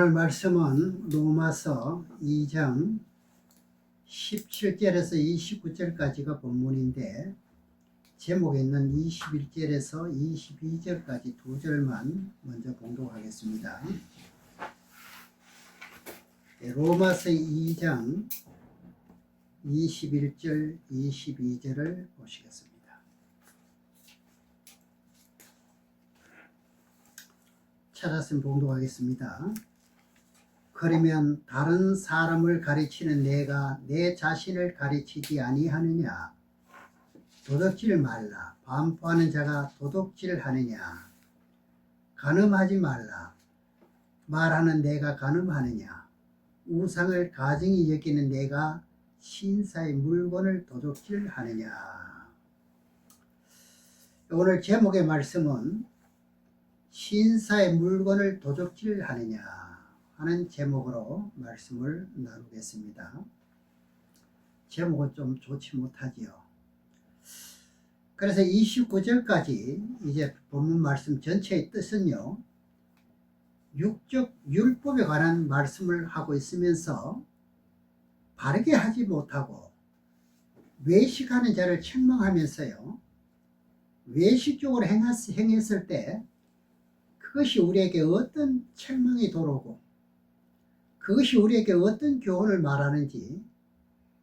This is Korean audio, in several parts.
오늘 말씀은 로마서 2장 17절에서 29절까지가 본문인데 제목에 있는 21절에서 22절까지 두 절만 먼저 봉독하겠습니다. 로마서 2장 21절, 22절을 보시겠습니다. 찾았으면 봉독하겠습니다. 그러면 다른 사람을 가르치는 내가 내 자신을 가르치지 아니하느냐? 도둑질 말라. 반포하는 자가 도둑질하느냐? 간음하지 말라. 말하는 내가 간음하느냐? 우상을 가증히 여기는 내가 신사의 물건을 도둑질하느냐? 오늘 제목의 말씀은 신사의 물건을 도둑질하느냐 하는 제목으로 말씀을 나누겠습니다. 제목은 좀 좋지 못하지요. 그래서 29절까지 이제 본문 말씀 전체의 뜻은요, 육적 율법에 관한 말씀을 하고 있으면서 바르게 하지 못하고 외식하는 자를 책망하면서요, 외식적으로 행했을 때 그것이 우리에게 어떤 책망이 도로고 그것이 우리에게 어떤 교훈을 말하는지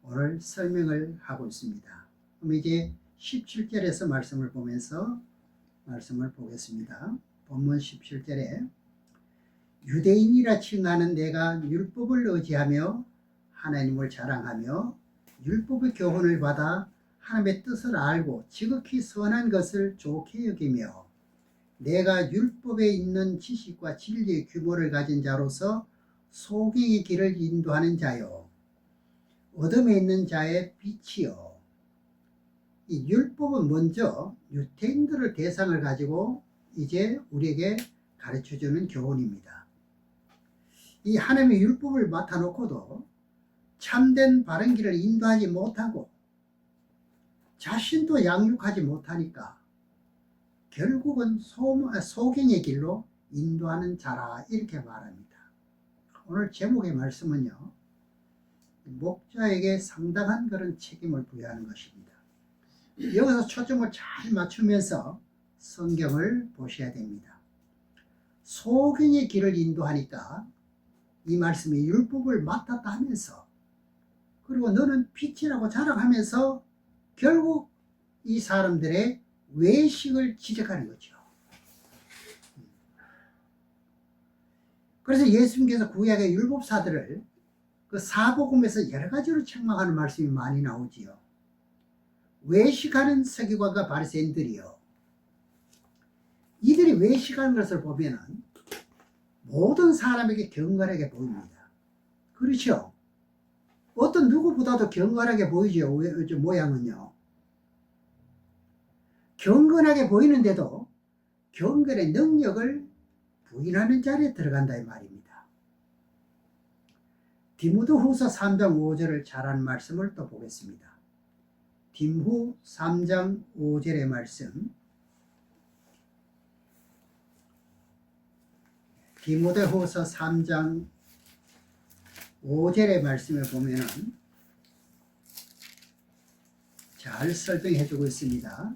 오늘 설명을 하고 있습니다. 그럼 이제 17절에서 말씀을 보면서 말씀을 보겠습니다. 본문 17절에 유대인이라 칭하는 내가 율법을 의지하며 하나님을 자랑하며 율법의 교훈을 받아 하나님의 뜻을 알고 지극히 선한 것을 좋게 여기며 내가 율법에 있는 지식과 진리의 규모를 가진 자로서 소경의 길을 인도하는 자요 어둠에 있는 자의 빛이요. 이 율법은 먼저 유대인들을 대상을 가지고 이제 우리에게 가르쳐주는 교훈입니다. 이 하나님의 율법을 맡아놓고도 참된 바른 길을 인도하지 못하고 자신도 양육하지 못하니까 결국은 소경의 길로 인도하는 자라 이렇게 말합니다. 오늘 제목의 말씀은요, 목자에게 상당한 그런 책임을 부여하는 것입니다. 여기서 초점을 잘 맞추면서 성경을 보셔야 됩니다. 소경의 길을 인도하니까 이 말씀이 율법을 맡았다 하면서 그리고 너는 빛이라고 자랑하면서 결국 이 사람들의 외식을 지적하는 거죠. 그래서 예수님께서 구약의 율법사들을 그 사복음에서 여러 가지로 책망하는 말씀이 많이 나오지요. 외식하는 서기관과 바리새인들이요, 이들이 외식하는 것을 보면은 모든 사람에게 경건하게 보입니다. 그렇죠? 어떤 누구보다도 경건하게 보이죠. 모양은요. 경건하게 보이는데도 경건의 능력을 부인하는 자리에 들어간다 이 말입니다. 디모데후서 3장 5절을 잘한 말씀을 또 보겠습니다. 디모후 3장 5절의 말씀, 디모데후서 3장 5절의 말씀을 보면은 잘 설명해 주고 있습니다.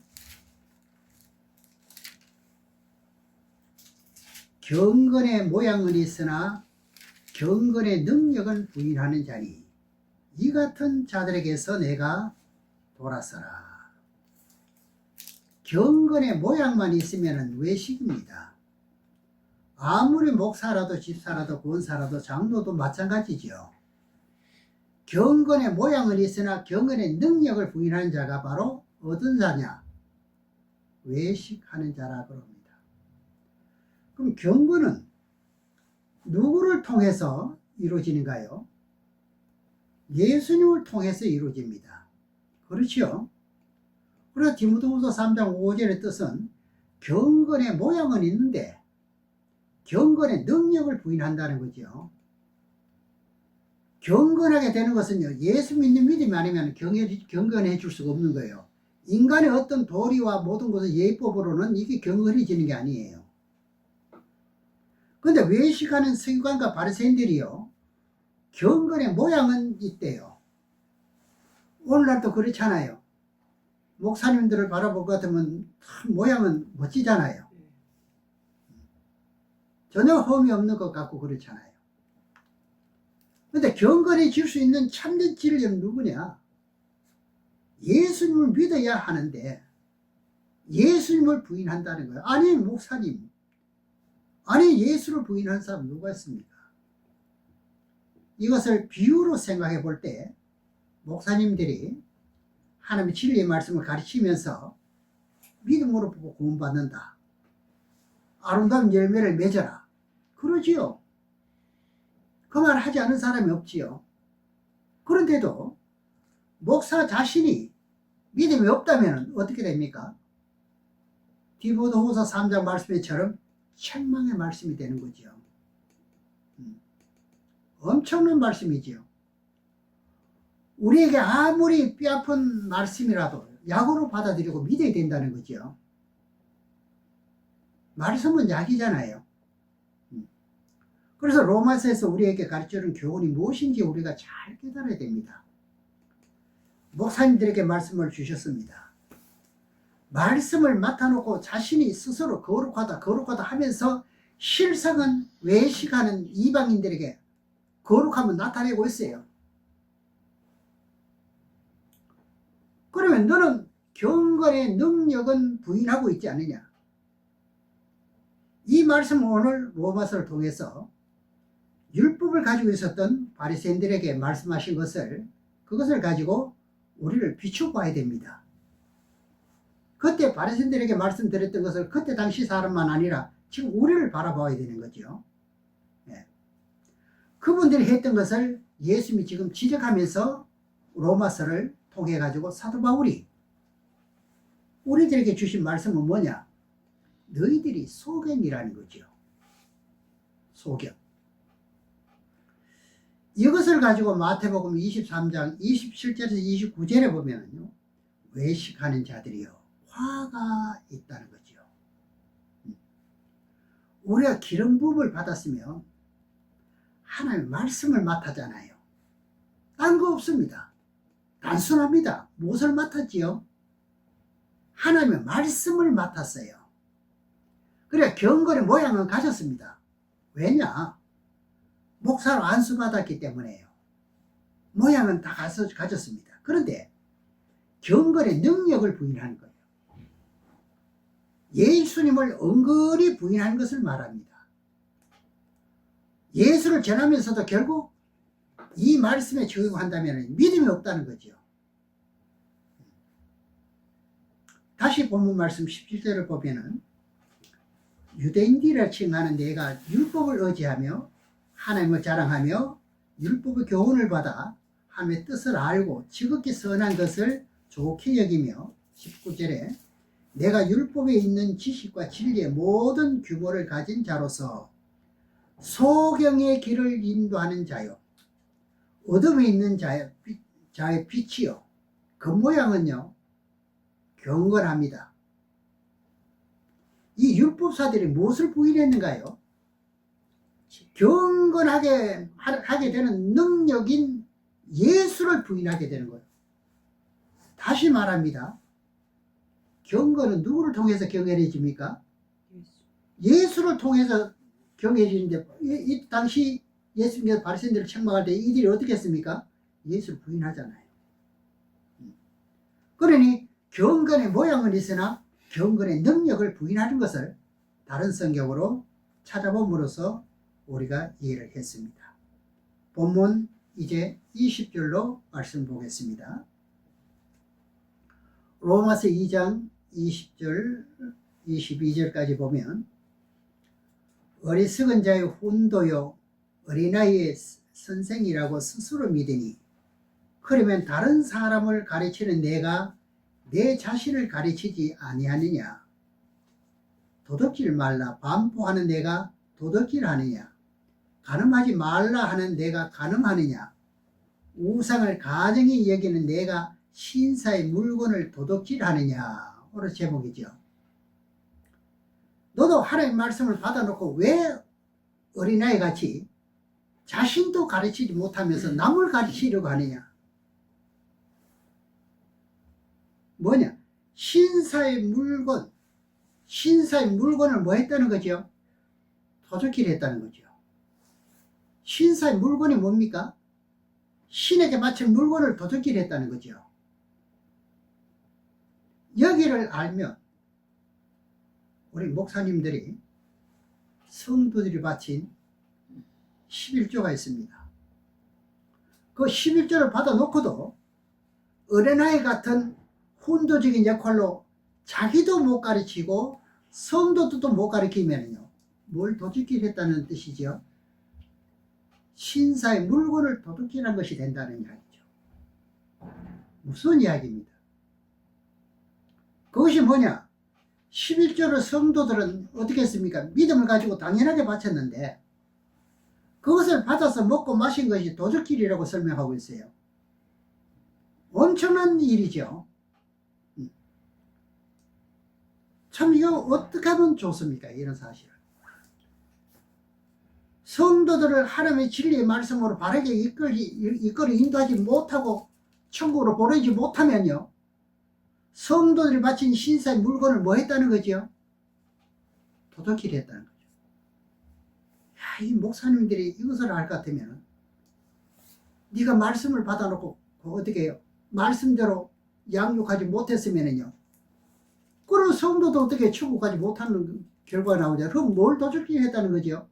경건의 모양은 있으나 경건의 능력은 부인하는 자니 이 같은 자들에게서 내가 돌아서라. 경건의 모양만 있으면 외식입니다. 아무리 목사라도 집사라도 권사라도 장로도 마찬가지죠. 경건의 모양은 있으나 경건의 능력을 부인하는 자가 바로 어떤 자냐? 외식하는 자라 그럽니다. 그럼 경건은 누구를 통해서 이루어지는가요? 예수님을 통해서 이루어집니다. 그렇죠? 그래서 디모데후서 3장 5절의 뜻은 경건의 모양은 있는데 경건의 능력을 부인한다는 거죠. 경건하게 되는 것은요, 예수 믿는 믿음이 아니면 경건해 줄 수가 없는 거예요. 인간의 어떤 도리와 모든 것의 예법으로는 이게 경건해지는 게 아니에요. 근데 외식하는 서기관과 바리새인들이요, 경건의 모양은 있대요. 오늘날도 그렇잖아요. 목사님들을 바라볼 것 같으면 모양은 멋지잖아요. 전혀 흠이 없는 것 같고 그렇잖아요. 근데 경건해질 수 있는 참된 진리는 누구냐? 예수님을 믿어야 하는데 예수님을 부인한다는 거예요. 아니 목사님, 아니 예수를 부인한 사람 누가 있습니까? 이것을 비유로 생각해 볼 때 목사님들이 하나님의 진리의 말씀을 가르치면서 믿음으로 보고 구원받는다, 아름다운 열매를 맺어라, 그러지요. 그 말 하지 않은 사람이 없지요. 그런데도 목사 자신이 믿음이 없다면 어떻게 됩니까? 디모데후서 3장 말씀처럼 책망의 말씀이 되는 거죠. 엄청난 말씀이지요. 우리에게 아무리 뼈아픈 말씀이라도 약으로 받아들이고 믿어야 된다는 거죠. 말씀은 약이잖아요. 그래서 로마서에서 우리에게 가르쳐주는 교훈이 무엇인지 우리가 잘 깨달아야 됩니다. 목사님들에게 말씀을 주셨습니다. 말씀을 맡아놓고 자신이 스스로 거룩하다 하면서 실상은 외식하는 이방인들에게 거룩함을 나타내고 있어요. 그러면 너는 경건의 능력은 부인하고 있지 않느냐? 이 말씀은 오늘 로마서를 통해서 율법을 가지고 있었던 바리새인들에게 말씀하신 그것을 가지고 우리를 비춰봐야 됩니다. 그때 바리새인들에게 말씀드렸던 것을 그때 당시 사람만 아니라 지금 우리를 바라봐야 되는 거죠. 네. 그분들이 했던 것을 예수님이 지금 지적하면서 로마서를 통해 가지고 사도 바울이 우리들에게 주신 말씀은 뭐냐? 너희들이 소경이라는 거죠. 소경. 이것을 가지고 마태복음 23장 27절에서 29절에 보면요, 외식하는 자들이요 화가 있다는 거죠. 우리가 기름 부음을 받았으면 하나님의 말씀을 맡았잖아요. 딴 거 없습니다. 단순합니다. 무엇을 맡았지요? 하나님의 말씀을 맡았어요. 그래 경건의 모양은 가졌습니다. 왜냐? 목사로 안수받았기 때문에요. 모양은 다 가졌습니다. 그런데 경건의 능력을 부인하는 거예요. 예수님을 은근히 부인하는 것을 말합니다. 예수를 전하면서도 결국 이 말씀에 적용한다면 믿음이 없다는 거죠. 다시 본문 말씀 17절을 보면은 유대인들이라 칭하는 내가 율법을 의지하며 하나님을 자랑하며 율법의 교훈을 받아 하나님의 뜻을 알고 지극히 선한 것을 좋게 여기며 19절에 내가 율법에 있는 지식과 진리의 모든 규모를 가진 자로서 소경의 길을 인도하는 자요 어둠에 있는 자의 빛이요 겉모양은요 경건합니다. 이 율법사들이 무엇을 부인했는가요? 경건하게 하게 되는 능력인 예수를 부인하게 되는 거예요. 다시 말합니다. 경건은 누구를 통해서 경건해집니까? 예수를 통해서 경건해지는데 이 당시 예수님께서 바리새인들을 책망할 때 이들이 어떻게 했습니까? 예수를 부인하잖아요. 그러니 경건의 모양은 있으나 경건의 능력을 부인하는 것을 다른 성경으로 찾아봄으로써 우리가 이해를 했습니다. 본문 이제 20절로 말씀 보겠습니다. 로마서 2장 20절 22절까지 보면 어리석은 자의 훈도요 어린아이의 선생이라고 스스로 믿으니 그러면 다른 사람을 가르치는 내가 내 자신을 가르치지 아니하느냐? 도둑질 말라 반포하는 내가 도둑질 하느냐? 간음하지 말라 하는 내가 간음하느냐? 우상을 가증히 여기는 내가 신사의 물건을 도둑질하느냐? 오늘 제목이죠. 너도 하나님의 말씀을 받아놓고 왜 어린아이 같이 자신도 가르치지 못하면서 남을 가르치려고 하느냐? 뭐냐? 신사의 물건을 뭐 했다는 거죠? 도둑질 했다는 거죠. 신사의 물건이 뭡니까? 신에게 바친 물건을 도둑질 했다는 거죠. 여기를 알면 우리 목사님들이 성도들이 바친 11조가 있습니다. 그 11조를 받아놓고도 어린아이 같은 혼도적인 역할로 자기도 못 가르치고 성도들도 못 가르치면요, 뭘 도둑질 했다는 뜻이죠? 신사의 물건을 도둑질한 것이 된다는 이야기죠. 무슨 이야기입니다. 그것이 뭐냐? 11조를 성도들은 어떻게 했습니까? 믿음을 가지고 당연하게 바쳤는데 그것을 받아서 먹고 마신 것이 도둑질이라고 설명하고 있어요. 엄청난 일이죠. 참 이거 어떻게 하면 좋습니까? 이런 사실을. 성도들을 하나님의 진리의 말씀으로 바르게 이끌어 인도하지 못하고 천국으로 보내지 못하면요, 성도들이 바친 신사의 물건을 뭐 했다는 거죠? 도둑질 했다는 거죠. 야, 이 목사님들이 이것을 알 것 같으면 네가 말씀을 받아놓고 어떻게 해요? 말씀대로 양육하지 못했으면요, 그럼 성도도 어떻게 천국 가지 못하는 결과가 나오냐? 그럼 뭘 도둑질 했다는 거죠?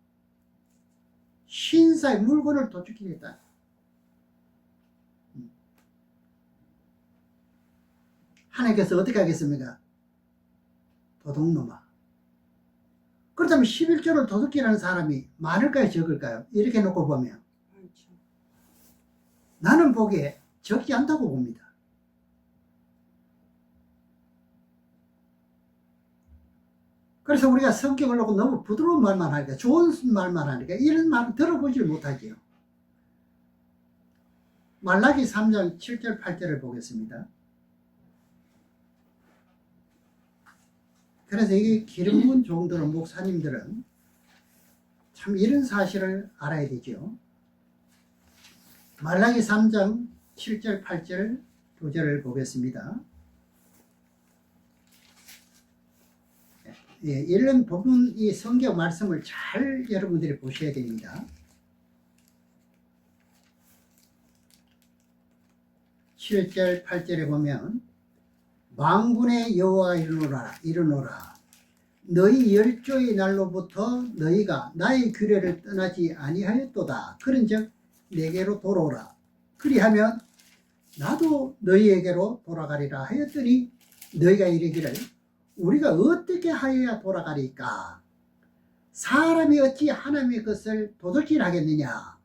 신사의 물건을 도둑질 했다. 하나님께서 어떻게 하겠습니까? 도둑놈아. 그렇다면 11조를 도둑질하는 사람이 많을까요? 적을까요? 이렇게 놓고 보면 나는 보기에 적지 않다고 봅니다. 그래서 우리가 성경을 놓고 너무 부드러운 말만 하니까, 좋은 말만 하니까 이런 말은 들어보질 못하지요. 말라기 3장 7절 8절을 보겠습니다. 그래서 이게 기름 부은 종들은, 목사님들은 참 이런 사실을 알아야 되죠. 말라기 3장 7절 8절 두 절을 보겠습니다. 예, 이런 부분, 이 성경 말씀을 잘 여러분들이 보셔야 됩니다. 7절 8절에 보면 만군의 여호와가 이르노라 너희 열조의 날로부터 너희가 나의 규례를 떠나지 아니하였도다. 그런즉 내게로 돌아오라. 그리하면 나도 너희에게로 돌아가리라 하였더니 너희가 이르기를 우리가 어떻게 하여야 돌아가리까? 사람이 어찌 하나님의 것을 도둑질하겠느냐?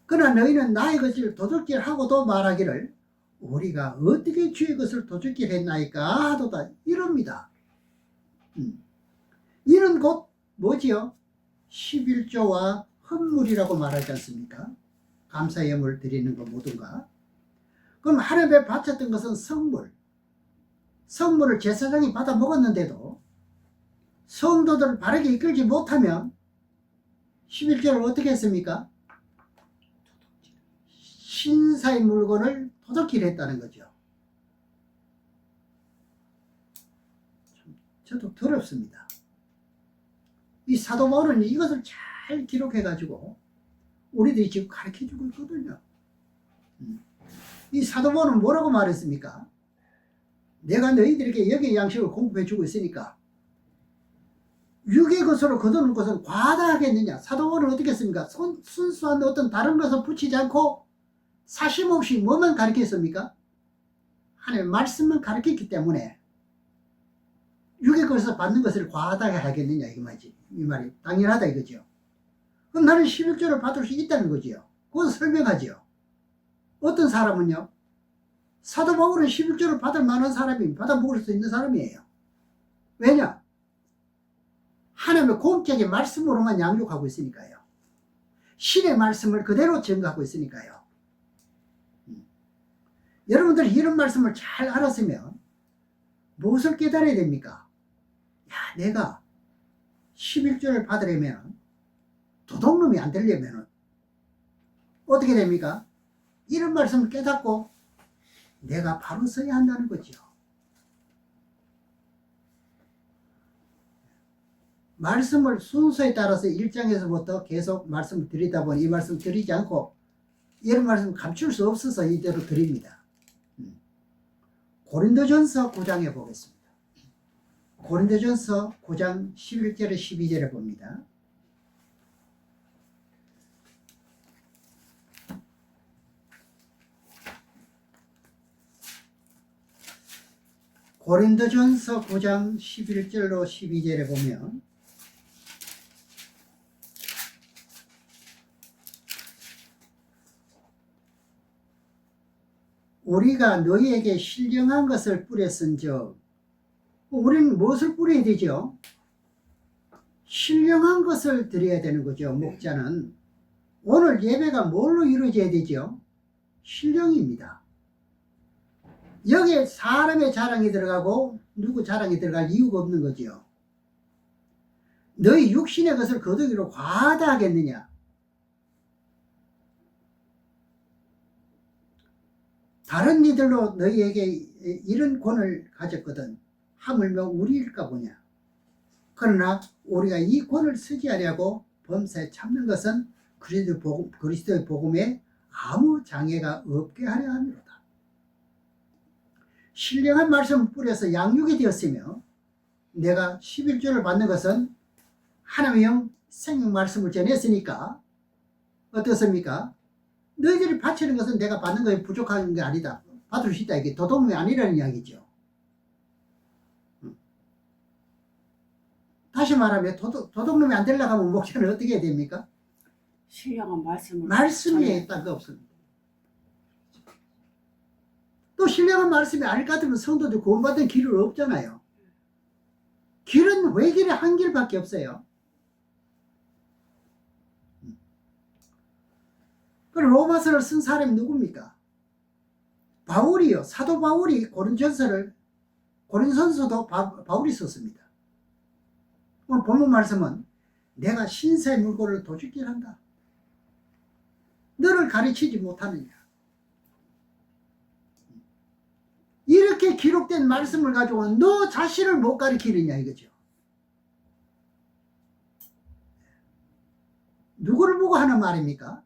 그러나 너희는 나의 것을 도둑질하고도 말하기를 우리가 어떻게 주의 것을 도둑질했나이까 하도다. 이럽니다. 이는 곧 뭐지요? 11조와 헌물이라고 말하지 않습니까? 감사 예물 드리는 것 모든가. 그럼 하나님에 바쳤던 것은 성물을 제사장이 받아 먹었는데도 성도들을 바르게 이끌지 못하면 11조를 어떻게 했습니까? 신사의 물건을 도둑질했다는 거죠. 저도 더럽습니다. 이 사도 바울은 이것을 잘 기록해 가지고 우리들이 지금 가르쳐 주고 있거든요. 이 사도 바울은 뭐라고 말했습니까? 내가 너희들에게 여기의 양식을 공급해 주고 있으니까 육의 것으로 거두는 것은 과다하겠느냐? 사도 바울은 어떻게 했습니까? 순수한 어떤 다른 것을 붙이지 않고 사심 없이 뭐만 가르쳤습니까? 하나님의 말씀만 가르쳤기 때문에 육의 것에서 받는 것을 과하게 하겠느냐 이 말이 당연하다 이거죠. 그럼 나는 11조를 받을 수 있다는 거지요. 그건 설명하지요. 어떤 사람은요, 사도 바울은 11조를 받을 만한 사람이, 받아 먹을 수 있는 사람이에요. 왜냐? 하나님의 공적인 말씀으로만 양육하고 있으니까요. 신의 말씀을 그대로 증거하고 있으니까요. 여러분들이 이런 말씀을 잘 알았으면 무엇을 깨달아야 됩니까? 야, 내가 11조를 받으려면 도둑놈이 안 되려면 어떻게 됩니까? 이런 말씀을 깨닫고 내가 바로 서야 한다는 거죠. 말씀을 순서에 따라서 1장에서부터 계속 말씀을 드리다 보니 이 말씀 드리지 않고 이런 말씀 감출 수 없어서 이대로 드립니다. 고린도전서 9장에 보겠습니다. 고린도전서 9장 11절에 12절에 봅니다. 고린도전서 9장 11절로 12절에 보면 우리가 너희에게 신령한 것을 뿌렸은즉 우리는 무엇을 뿌려야 되죠? 신령한 것을 드려야 되는 거죠. 목자는 오늘 예배가 뭘로 이루어져야 되죠? 신령입니다. 여기에 사람의 자랑이 들어가고 누구 자랑이 들어갈 이유가 없는 거죠. 너희 육신의 것을 거두기로 과하다 하겠느냐? 다른 이들로 너희에게 이런 권을 가졌거든 하물며 우리일까 보냐. 그러나 우리가 이 권을 쓰지 하려고 범사에 참는 것은 그리스도의 복음에 아무 장애가 없게 하려 함이로다. 신령한 말씀을 뿌려서 양육이 되었으며 내가 11조를 받는 것은 하나님의 영 생명 말씀을 전했으니까 어떻습니까? 너희들이 바치는 것은 내가 받는 것이 부족한 게 아니다. 받을 수 있다. 이게 도둑놈이 아니라는 이야기죠. 다시 말하면 도둑놈이 안 되려고 하면 목사는 어떻게 해야 됩니까? 신령한 말씀이 딱 없습니다. 또 신령한 말씀이 아닐 것 같으면 성도들 구원받은 길은 없잖아요. 길은 외길에 한 길밖에 없어요. 그럼 로마서를 쓴 사람이 누굽니까? 바울이요. 사도 바울이 고린도전서도 바울이 썼습니다. 오늘 본문 말씀은 내가 신사의 물고를 도둑질한다. 너를 가르치지 못하느냐. 이렇게 기록된 말씀을 가지고 너 자신을 못 가르치느냐 이거죠. 누구를 보고 하는 말입니까?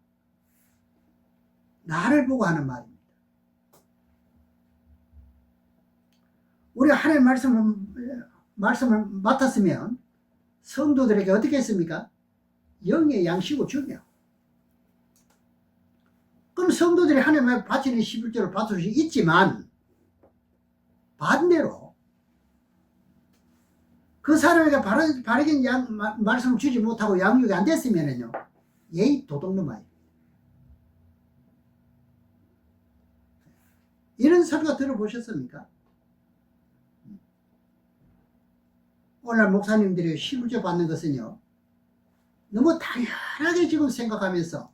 나를 보고 하는 말입니다. 우리가 하나님의 말씀을 맡았으면 성도들에게 어떻게 했습니까? 영의 양식을 주며. 그럼 성도들이 하나님의 바치는 11조를 받을 수 있지만 반대로 그 사람에게 바르게 말씀을 주지 못하고 양육이 안 됐으면요 예의 도둑놈아요. 이런 설교 들어보셨습니까? 오늘 목사님들이 11조 받는 것은요 너무 당연하게 지금 생각하면서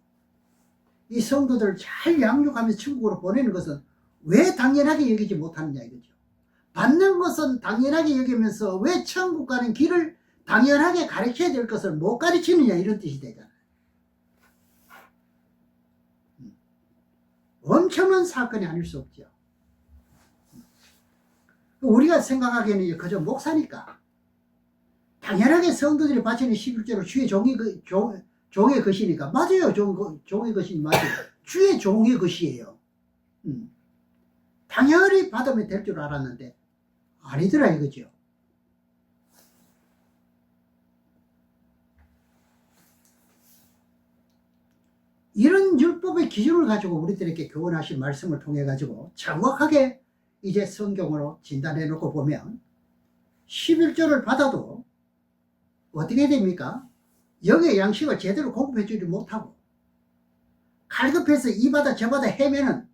이 성도들을 잘 양육하면서 천국으로 보내는 것은 왜 당연하게 여기지 못하느냐 이거죠. 받는 것은 당연하게 여기면서 왜 천국 가는 길을 당연하게 가르쳐야 될 것을 못 가르치느냐 이런 뜻이 되잖아요. 엄청난 사건이 아닐 수 없죠. 우리가 생각하기에는 그저 목사니까 당연하게 성도들이 바치는 11조로 주의 종의 것이니까 맞아요. 종의 것이 맞아요. 주의 종의 것이에요. 당연히 받으면 될 줄 알았는데 아니더라 이거죠. 이런 율법의 기준을 가지고 우리들에게 교훈하신 말씀을 통해 가지고 정확하게 이제 성경으로 진단해 놓고 보면 11조를 받아도 어떻게 됩니까? 영의 양식을 제대로 공급해 주지 못하고 갈급해서 이 바다 저 바다 헤매는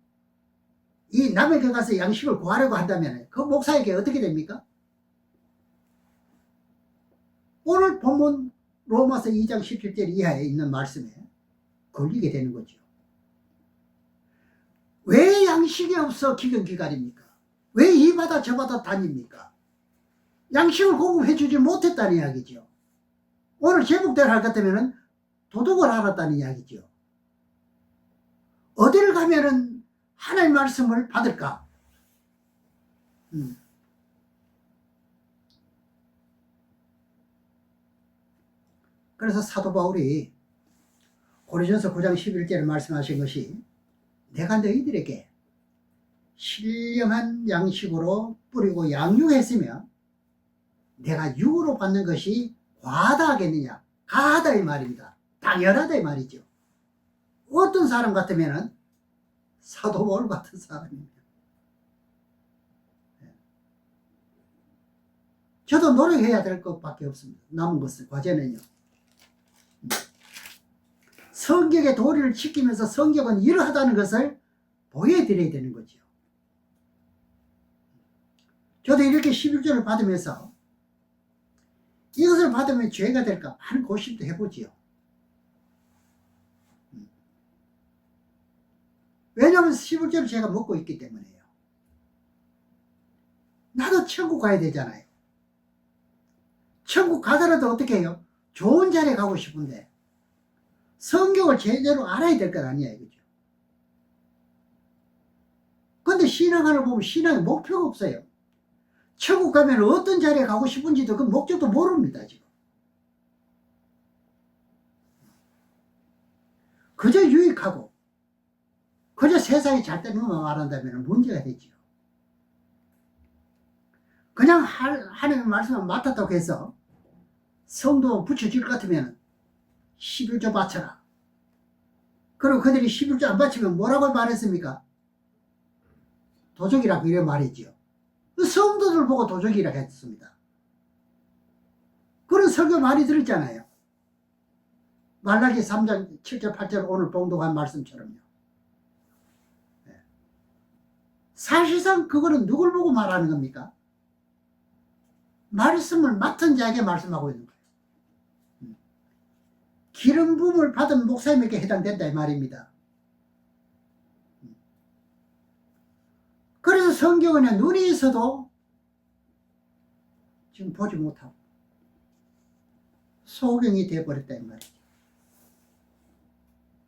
이 남에게 가서 양식을 구하려고 한다면 그 목사에게 어떻게 됩니까? 오늘 본문 로마서 2장 17절 이하에 있는 말씀에 걸리게 되는 거죠. 왜 양식이 없어 기근기갈입니까? 왜 이 바다 저 바다 다닙니까? 양식을 공급해 주지 못했다는 이야기죠. 오늘 제목대로 할 것 같으면 도덕을 알았다는 이야기죠. 어디를 가면은 하나님의 말씀을 받을까? 그래서 사도 바울이 고린도전서 9장 11절에 말씀하신 것이 내가 너희들에게 신령한 양식으로 뿌리고 양육했으며 내가 육으로 받는 것이 과하다겠느냐? 가하다 이 말입니다. 당연하다 이 말이죠. 어떤 사람 같으면은 사도 바울 같은 사람입니다. 저도 노력해야 될 것밖에 없습니다. 남은 것은 과제는요. 성경의 도리를 지키면서 성경은 이러하다는 것을 보여드려야 되는 거죠. 저도 이렇게 11조를 받으면서 이것을 받으면 죄가 될까 하는 고심도 해보지요. 왜냐하면 11조를 제가 먹고 있기 때문에요. 나도 천국 가야 되잖아요. 천국 가더라도 어떻게 해요? 좋은 자리에 가고 싶은데 성경을 제대로 알아야 될 것 아니야 이거죠. 근데 신앙을 보면 신앙의 목표가 없어요. 천국 가면 어떤 자리에 가고 싶은지도 그 목적도 모릅니다 지금. 그저 유익하고 그저 세상이 잘 되는 것만 말한다면 문제가 되죠. 그냥 하나님의 말씀을 맡았다고 해서 성도 붙여질 것 같으면 11조 바쳐라. 그리고 그들이 11조 안 바치면 뭐라고 말했습니까? 도적이라고 이래 말이지요. 성도들 보고 도적이라고 했습니다. 그런 설교 많이 들었잖아요. 말라기 3장 7절 8절 오늘 봉독한 말씀처럼요. 사실상 그거는 누굴 보고 말하는 겁니까? 말씀을 맡은 자에게 말씀하고 있는 거예요. 기름 부음을 받은 목사님에게 해당된다 이 말입니다. 그래서 성경은 눈이 있어도 지금 보지 못하고 소경이 되어버렸다 이 말이죠.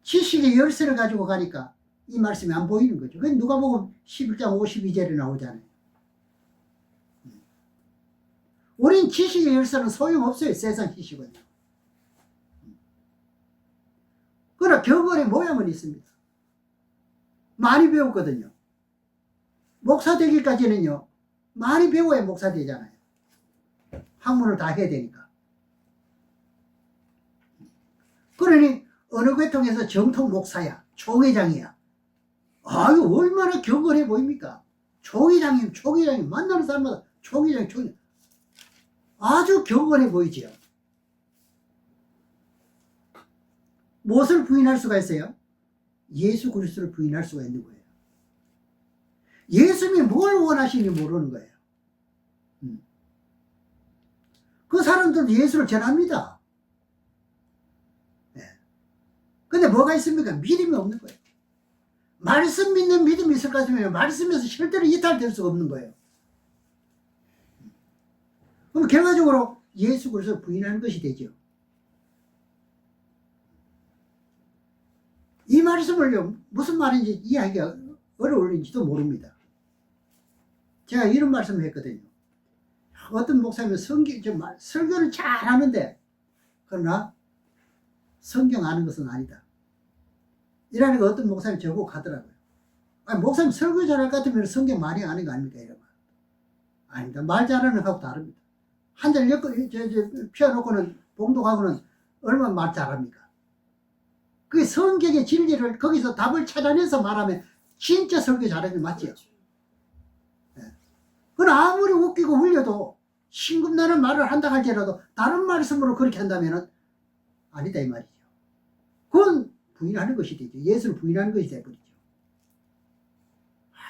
지식의 열쇠를 가지고 가니까 이 말씀이 안 보이는 거죠. 그건 누가 보고 11장 52절에 나오잖아요. 우린 지식의 열쇠는 소용없어요. 세상 지식은요. 그러나 경건의 모양은 있습니다. 많이 배웠거든요. 목사 되기까지는요. 많이 배워야 목사 되잖아요. 학문을 다 해야 되니까. 그러니 어느 계통에서 정통 목사야. 총회장이야. 아유 얼마나 경건해 보입니까? 총회장님 만나는 사람마다 총회장 아주 경건해 보이지요. 무엇을 부인할 수가 있어요? 예수 그리스도를 부인할 수가 있는 거예요. 예수님이 뭘 원하시는지 모르는 거예요. 그 사람들도 예수를 전합니다. 근데 뭐가 있습니까? 믿음이 없는 거예요. 말씀 믿는 믿음이 있을 것 같으면 말씀에서 절대로 이탈될 수가 없는 거예요. 그럼 결과적으로 예수 그리스도를 부인하는 것이 되죠. 이 말씀을요, 무슨 말인지 이해하기가 어려울지도 모릅니다. 제가 이런 말씀을 했거든요. 어떤 목사님은 설교를 잘 하는데, 그러나 성경 아는 것은 아니다. 이라는 거 어떤 목사님이 저보고 하더라고요. 아니, 목사님 설교 잘할 것 같으면 성경 많이 아는 거 아닙니까? 이러면. 아닙니다. 말 잘하는 거하고 다릅니다. 한 달 피워놓고는, 봉독하고는 얼마나 말 잘합니까? 그 성경의 진리를 거기서 답을 찾아내서 말하면 진짜 설교 잘하는 게 맞지요? 그러나 아무리 웃기고 울려도 신금나는 말을 한다 할지라도 다른 말씀으로 그렇게 한다면 아니다 이 말이죠. 그건 부인하는 것이 되죠. 예수를 부인하는 것이 되어버리죠.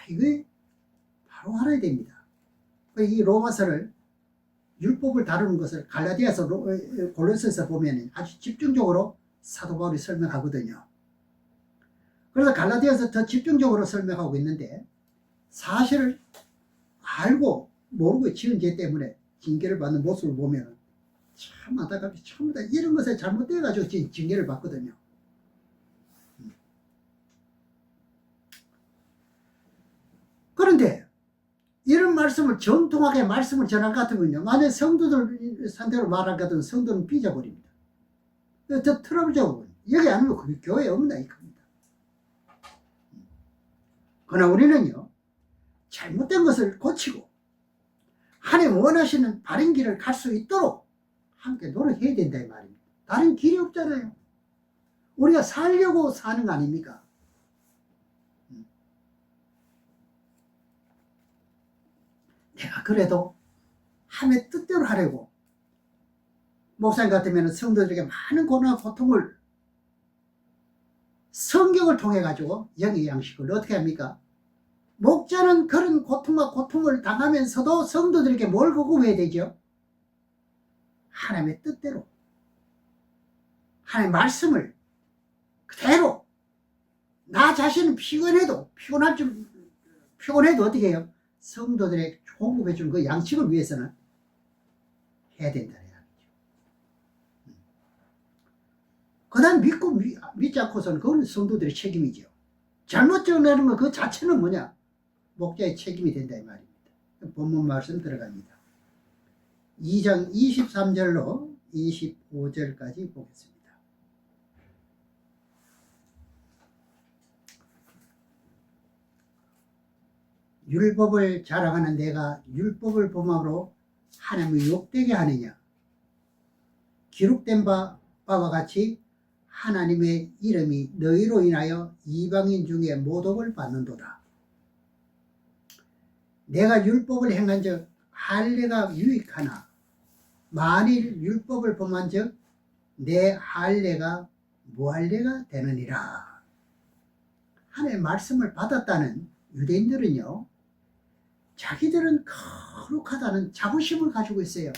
이게 바로 알아야 됩니다. 이 로마서를 율법을 다루는 것을 갈라디아서 골로새서 보면 아주 집중적으로 사도 바울이 설명하거든요. 그래서 갈라디아서 더 집중적으로 설명하고 있는데 사실을 알고 모르고 지은 죄 때문에 징계를 받는 모습을 보면 참 안타깝게 전부 다 이런 것에 잘못돼가지고 지금 징계를 받거든요. 그런데 이런 말씀을 정통하게 말씀을 전할 것 같으면요, 만약 성도들 상대로 말할 것 같으면 성도는 삐져버립니다. 저 트러블죠. 여기 아니면 그 교회에 없나 이겁니다. 그러나 우리는요, 잘못된 것을 고치고 하나님 원하시는 바른 길을 갈 수 있도록 함께 노력해야 된다 이 말입니다. 다른 길이 없잖아요. 우리가 살려고 사는 거 아닙니까? 내가 그래도 하나님의 뜻대로 하려고 목사님 같으면 성도들에게 많은 고난과 고통을 성경을 통해 가지고 영의 양식을 어떻게 합니까? 목자는 그런 고통과 고통을 당하면서도 성도들에게 뭘 거부해야 되죠? 하나님의 뜻대로 하나님의 말씀을 그대로 나 자신은 피곤해도 어떻게 해요? 성도들의 공급해 주는 그 양식을 위해서는 해야 된다는 이야기죠. 그 다음 믿지 않고서는 그건 성도들의 책임이죠. 잘못 정하는 것 그 자체는 뭐냐? 목자의 책임이 된다 이 말입니다. 본문 말씀 들어갑니다. 2장 23절로 25절까지 보겠습니다. 율법을 자랑하는 내가 율법을 범함으로 하나님을 욕되게 하느냐? 기록된 바와 같이 하나님의 이름이 너희로 인하여 이방인 중에 모독을 받는도다. 내가 율법을 행한 즉 할례가 유익하나 만일 율법을 범한 즉 내 할례가 무할례가 되느니라. 하나님의 말씀을 받았다는 유대인들은요, 자기들은 거룩하다는 자부심을 가지고 있어요.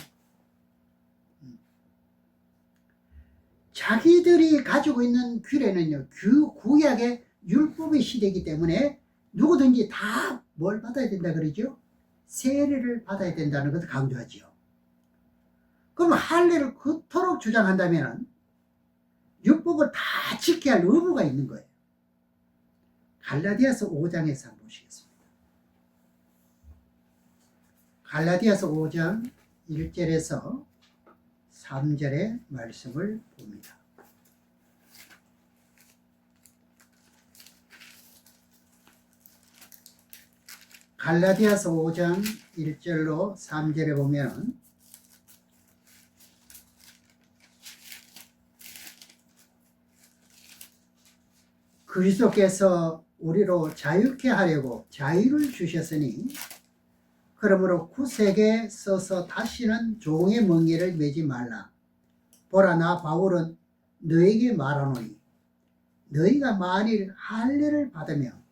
자기들이 가지고 있는 규례는요, 구약의 율법의 시대이기 때문에 누구든지 다 뭘 받아야 된다 그러죠? 세례를 받아야 된다는 것을 강조하죠. 그럼 할례를 그토록 주장한다면 율법을 다 지켜야 할 의무가 있는 거예요. 갈라디아서 5장에서 한번 보시겠습니다. 갈라디아서 5장 1절에서 3절의 말씀을 봅니다. 갈라디아서 5장 1절로 3절에 보면 그리스도께서 우리로 자유케 하려고 자유를 주셨으니 그러므로 구색에 써서 다시는 종의 멍에를 매지 말라. 보라, 나 바울은 너에게 말하노니 너희가 만일 할례를 받으면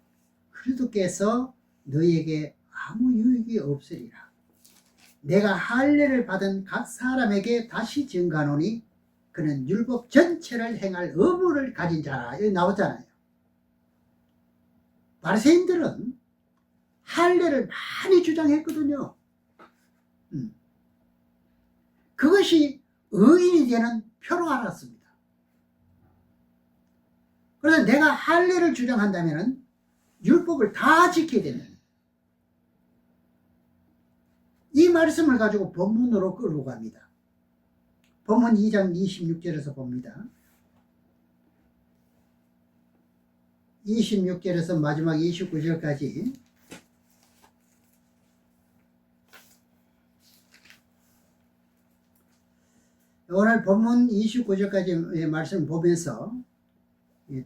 그리스도께서 너희에게 아무 유익이 없으리라. 내가 할례를 받은 각 사람에게 다시 증가하노니 그는 율법 전체를 행할 의무를 가진 자라. 여기 나오잖아요. 바리새인들은 할례를 많이 주장했거든요. 그것이 의인이 되는 표로 알았습니다. 그래서 내가 할례를 주장한다면 율법을 다 지켜야 된다. 이 말씀을 가지고 본문으로 끌고 갑니다. 본문 2장 26절에서 봅니다. 26절에서 마지막 29절까지 오늘 본문 29절까지 말씀을 보면서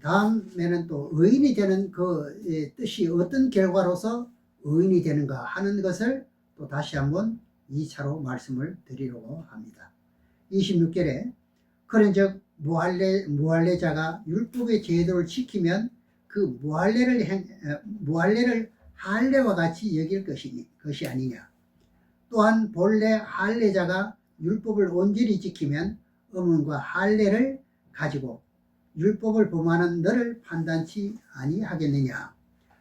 다음에는 또 의인이 되는 그 뜻이 어떤 결과로서 의인이 되는가 하는 것을 또 다시 한번 2차로 말씀을 드리려고 합니다. 26절에 그런즉 무할례자가 율법의 제도를 지키면 그 무할례를 할례와 같이 여길 것이 아니냐. 또한 본래 할례자가 율법을 온전히 지키면 의문과 할례를 가지고 율법을 범하는 너를 판단치 아니하겠느냐.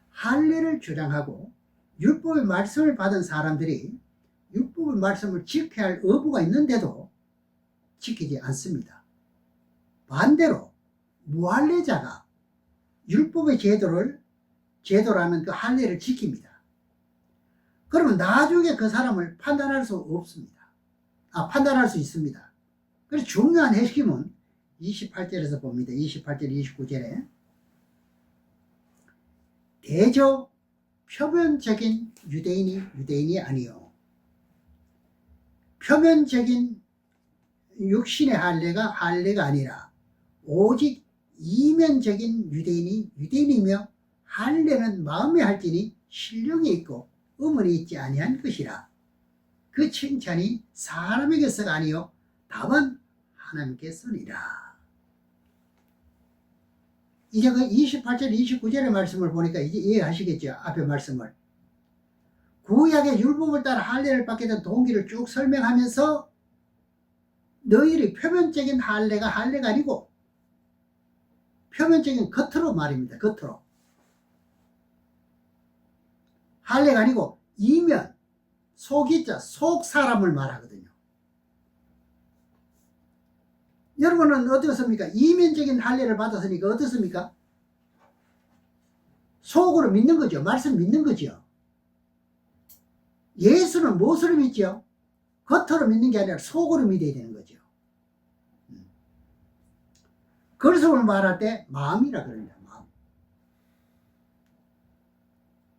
할례를 주장하고 율법의 말씀을 받은 사람들이 율법의 말씀을 지켜야 할 의무가 있는데도 지키지 않습니다. 반대로 무할례자가 율법의 제도라는 그 할례를 지킵니다. 그러면 나중에 그 사람을 판단할 수 없습니다. 판단할 수 있습니다. 그래서 중요한 핵심은 28절에서 봅니다. 28절, 29절에 대저 표면적인 유대인이 아니요. 표면적인 육신의 할례가 아니라 오직 이면적인 유대인이며 할례는 마음에 할지니 신령이 있고 의문이 있지 아니한 것이라. 그 칭찬이 사람에게서가 아니요 다만 하나님께서니라. 이제 그 28절 29절의 말씀을 보니까 이제 이해하시겠죠. 앞의 말씀을. 구약의 율법을 따라 할례를 받게 된 동기를 쭉 설명하면서 너희들이 표면적인 할례가 아니고 표면적인 겉으로 말입니다. 겉으로. 할례가 아니고 이면, 속이자, 속 사람을 말하거든요. 여러분은 어떻습니까? 이면적인 할례를 받았으니까 어떻습니까? 속으로 믿는 거죠. 말씀 믿는 거죠. 예수는 무엇으로 믿죠? 겉으로 믿는 게 아니라 속으로 믿어야 되는 거죠. 그래서 오늘 말할 때 마음이라 그럽니다. 마음.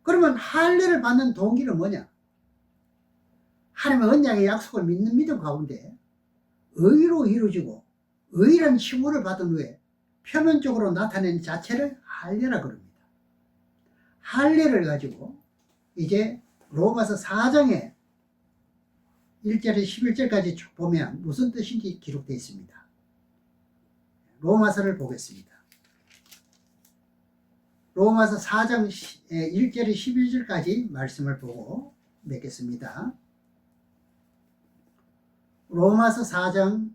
그러면 할례를 받는 동기는 뭐냐? 하나님의 언약의 약속을 믿는 믿음 가운데 의로 이루어지고 의란 칭호를 받은 후에 표면적으로 나타내는 자체를 할례라 그럽니다. 할례를 가지고 이제 로마서 4장에 1절에서 11절까지 쭉 보면 무슨 뜻인지 기록되어 있습니다. 로마서를 보겠습니다. 로마서 4장 1절에서 11절까지 말씀을 보고 맺겠습니다. 로마서 4장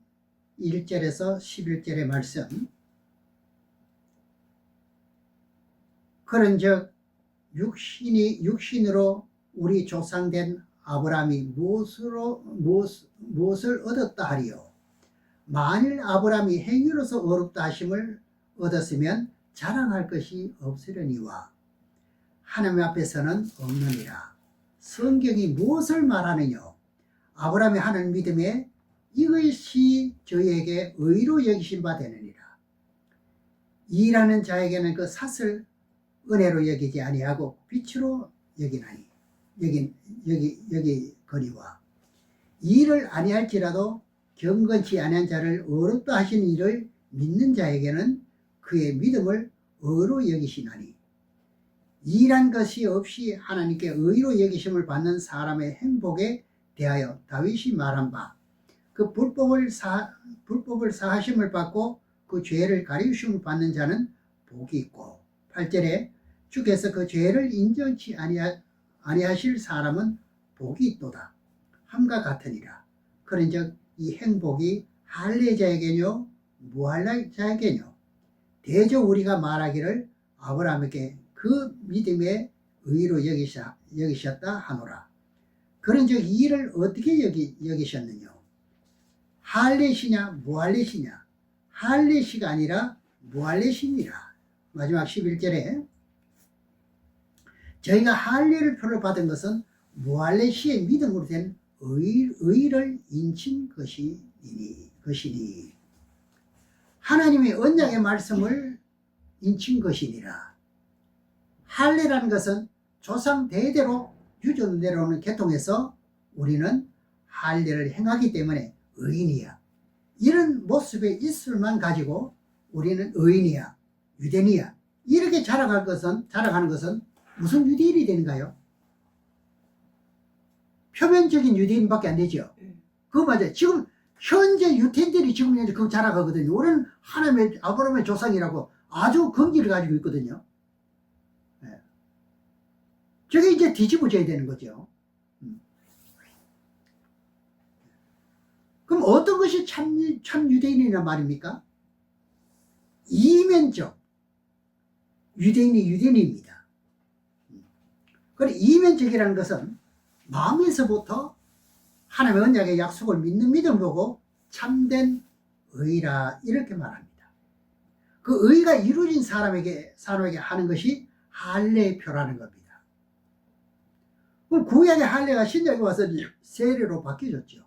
1절에서 11절의 말씀. 그런즉 육신으로 우리 조상된 아브라함이 무엇을 얻었다 하리요? 만일 아브라함이 행위로서 의롭다 하심을 얻었으면 자랑할 것이 없으려니와 하나님 앞에서는 없느니라. 성경이 무엇을 말하느냐? 아브라함이 하는 믿음에 이것이 저희에게 의로 여기신 바 되느니라. 일하는 자에게는 그 삿을 은혜로 여기지 아니하고 빛으로 여기거니와 일을 아니할지라도 경건치 아니한 자를 의롭다 하신 이를 믿는 자에게는 그의 믿음을 의로 여기시나니 일한 것이 없이 하나님께 의로 여기심을 받는 사람의 행복에 대하여 다윗이 말한 바 그 불법을 사하심을 받고 그 죄를 가리우심을 받는 자는 복이 있고 8절에 주께서 그 죄를 인정치 아니하실 사람은 복이 있도다 함과 같으니라. 그런즉 이 행복이 할례자에게뇨 무할례자에게뇨 대저 우리가 말하기를 아브라함에게 그 믿음의 의로 여기셨다 하노라. 그런즉 이 일을 어떻게 여기셨느냐? 할례시냐 무할례시냐? 할례시가 아니라 무할례시니라. 마지막 11절에 저희가 할례를 표를 받은 것은 무할례시의 믿음으로 된 의를 인친 것이니 하나님의 언약의 말씀을 인친 것이니라. 할례라는 것은 조상 대대로 유전되어오는 계통에서 우리는 할례를 행하기 때문에 의인이야. 이런 모습의 있을만 가지고 우리는 의인이야, 유대인이야. 이렇게 자랑하는 것은 무슨 유대인이 되는가요? 표면적인 유대인밖에 안 되죠. 그거 맞아요. 지금 현재 유태인들이 지금 그거 자랑하거든요. 우리는 하나님의 아브라함의 조상이라고 아주 긍지를 가지고 있거든요. 저게 이제 뒤집어져야 되는 거죠. 그럼 어떤 것이 참 유대인이란 말입니까? 이면적 유대인입니다. 그래 이면적이라는 것은 마음에서부터 하나님의 언약의 약속을 믿는 믿음 보고 참된 의라 이렇게 말합니다. 그 의가 이루어진 사람에게 하는 것이 할례의 표라는 겁니다. 그럼 구약의 할례가 신약에 와서 세례로 바뀌어졌죠.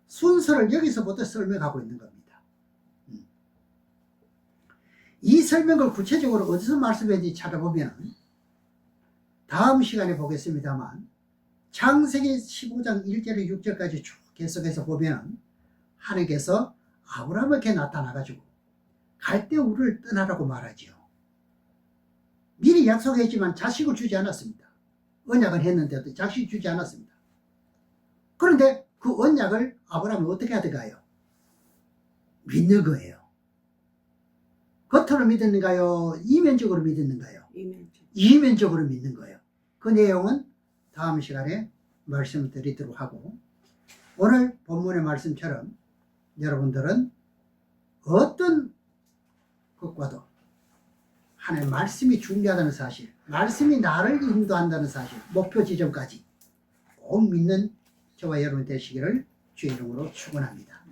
순서를 여기서부터 설명하고 있는 겁니다. 이 설명을 구체적으로 어디서 말씀했는지 찾아보면 다음 시간에 보겠습니다만 창세기 15장 1절에 6절까지 쭉 계속해서 보면 하나님께서 아브라함에게 나타나가지고 갈대 우르를 떠나라고 말하지요. 미리 약속했지만 자식을 주지 않았습니다. 언약을 했는데도 자식 주지 않았습니다. 그런데 그 언약을 아브라함이 어떻게 하던가요? 믿는 거예요. 겉으로 믿었는가요? 이면적으로 믿었는가요? 이면적으로 믿는 거예요. 그 내용은 다음 시간에 말씀드리도록 하고, 오늘 본문의 말씀처럼 여러분들은 어떤 것과도 하나님의 말씀이 중요하다는 사실, 말씀이 나를 인도한다는 사실, 목표 지점까지 꼭 믿는 저와 여러분 되시기를 주의 이름으로 축원합니다.